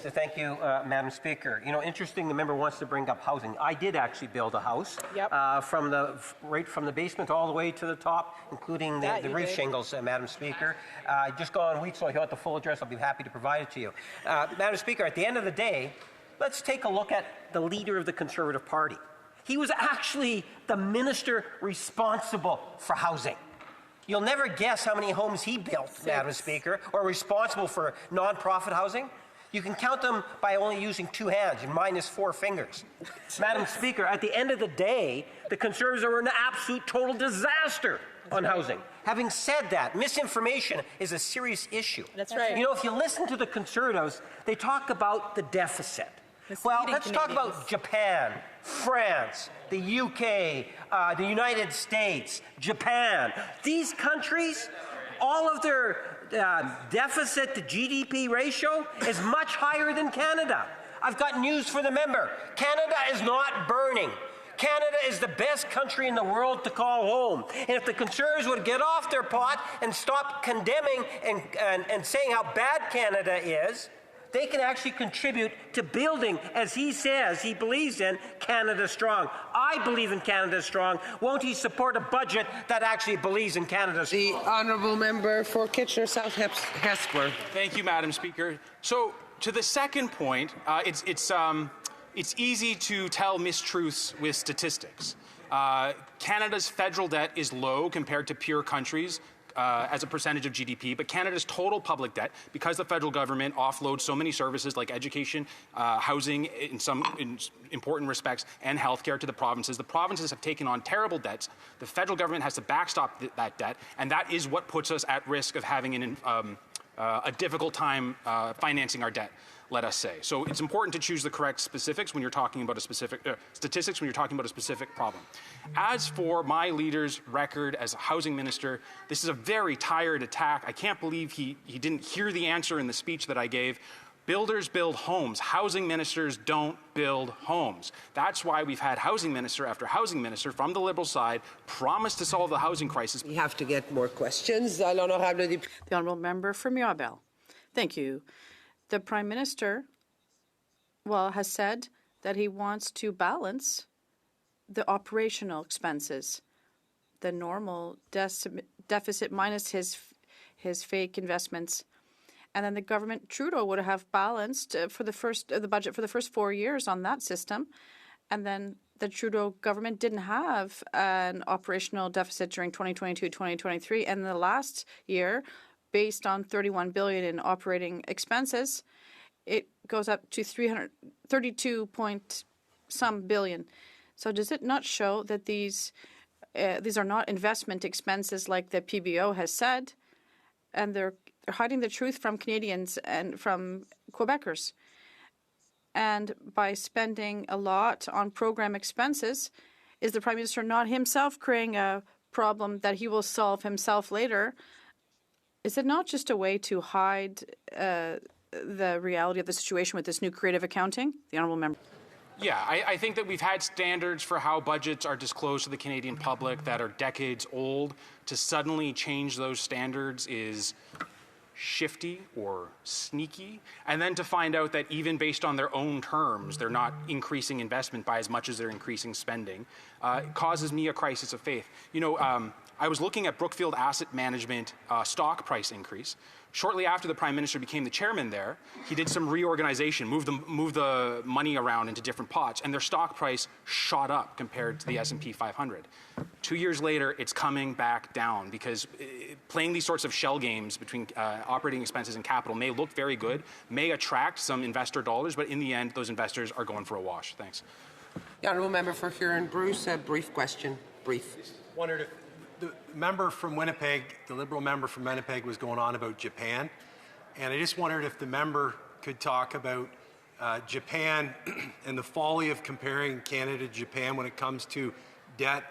So thank you, Madam Speaker. You know, interesting, the member wants to bring up housing. I did actually build a house right from the basement all the way to the top, including the roof shingles, Madam Speaker. Just go on week, so if you want the full address, I'll be happy to provide it to you. Madam Speaker, at the end of the day, let's take a look at the leader of the Conservative Party. He was actually the minister responsible for housing. You'll never guess how many homes he built, Madam Speaker, or responsible for non-profit housing. You can count them by only using two hands, and mine is 4 fingers. Madam Speaker, at the end of the day, the Conservatives are an absolute total disaster on housing. Having said that, misinformation is a serious issue. That's right. You know, if you listen to the Conservatives, they talk about the deficit. Well, let's talk about Japan, France, the UK, the United States, Japan. These countries, all of their deficit to GDP ratio is much higher than Canada. I've got news for the member. Canada is not burning. Canada is the best country in the world to call home. And if the Conservatives would get off their pot and stop condemning and saying how bad Canada is, they can actually contribute to building, as he says, he believes in, Canada strong. I believe in Canada strong. Won't he support a budget that actually believes in Canada strong? The honourable member for Kitchener South Hesper. Thank you, Madam Speaker. So, to the second point, it's easy to tell mistruths with statistics. Canada's federal debt is low compared to peer countries. As a percentage of GDP, but Canada's total public debt, because the federal government offloads so many services like education, housing in important respects, and healthcare to the provinces have taken on terrible debts. The federal government has to backstop that debt, and that is what puts us at risk of having a difficult time financing our debt, let us say. So it's important to choose the correct specifics when you're talking about a specific statistics when you're talking about a specific problem. As for my leader's record as a housing minister, this is a very tired attack. I can't believe he didn't hear the answer in the speech that I gave. Builders build homes. Housing ministers don't build homes. That's why we've had housing minister after housing minister from the Liberal side promise to solve the housing crisis. We have to get more questions. The honourable member from Mirabel. Thank you. The Prime Minister, has said that he wants to balance the operational expenses, the normal deficit minus his fake investments. And then the government, Trudeau, would have balanced the budget for the first 4 years on that system. And then the Trudeau government didn't have an operational deficit during 2022-2023. And the last year, based on $31 billion in operating expenses, it goes up to 332-point-some billion. So does it not show that these are not investment expenses like the PBO has said, and they're hiding the truth from Canadians and from Quebecers? And by spending a lot on program expenses, is the Prime Minister not himself creating a problem that he will solve himself later? Is it not just a way to hide the reality of the situation with this new creative accounting? The honourable member. Yeah, I think that we've had standards for how budgets are disclosed to the Canadian public that are decades old. To suddenly change those standards is shifty or sneaky, and then to find out that even based on their own terms, they're not increasing investment by as much as they're increasing spending, causes me a crisis of faith. You know, I was looking at Brookfield Asset Management stock price increase. Shortly after the Prime Minister became the chairman there, he did some reorganization, moved the money around into different pots, and their stock price shot up compared to the S&P 500. 2 years later, it's coming back down because playing these sorts of shell games between operating expenses and capital may look very good, may attract some investor dollars, but in the end, those investors are going for a wash. Thanks. The honourable member for Huron-Bruce, a brief question. Brief. Wondered if the member from Winnipeg, the Liberal member from Winnipeg, was going on about Japan, and I just wondered if the member could talk about Japan and the folly of comparing Canada to Japan when it comes to debt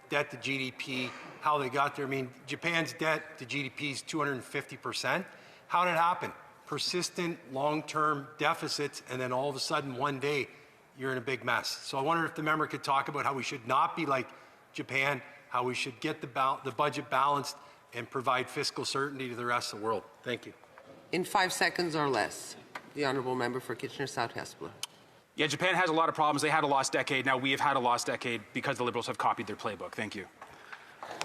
to GDP, how they got there. I mean, Japan's debt to GDP is 250%. How did it happen? Persistent long-term deficits, and then all of a sudden one day you're in a big mess. So I wonder if the member could talk about how we should not be like Japan, how we should get the budget balanced and provide fiscal certainty to the rest of the world. Thank you. In 5 seconds or less. The honourable member for Kitchener South Hespeler. Yeah, Japan has a lot of problems. They had a lost decade. Now we have had a lost decade because the Liberals have copied their playbook. Thank you.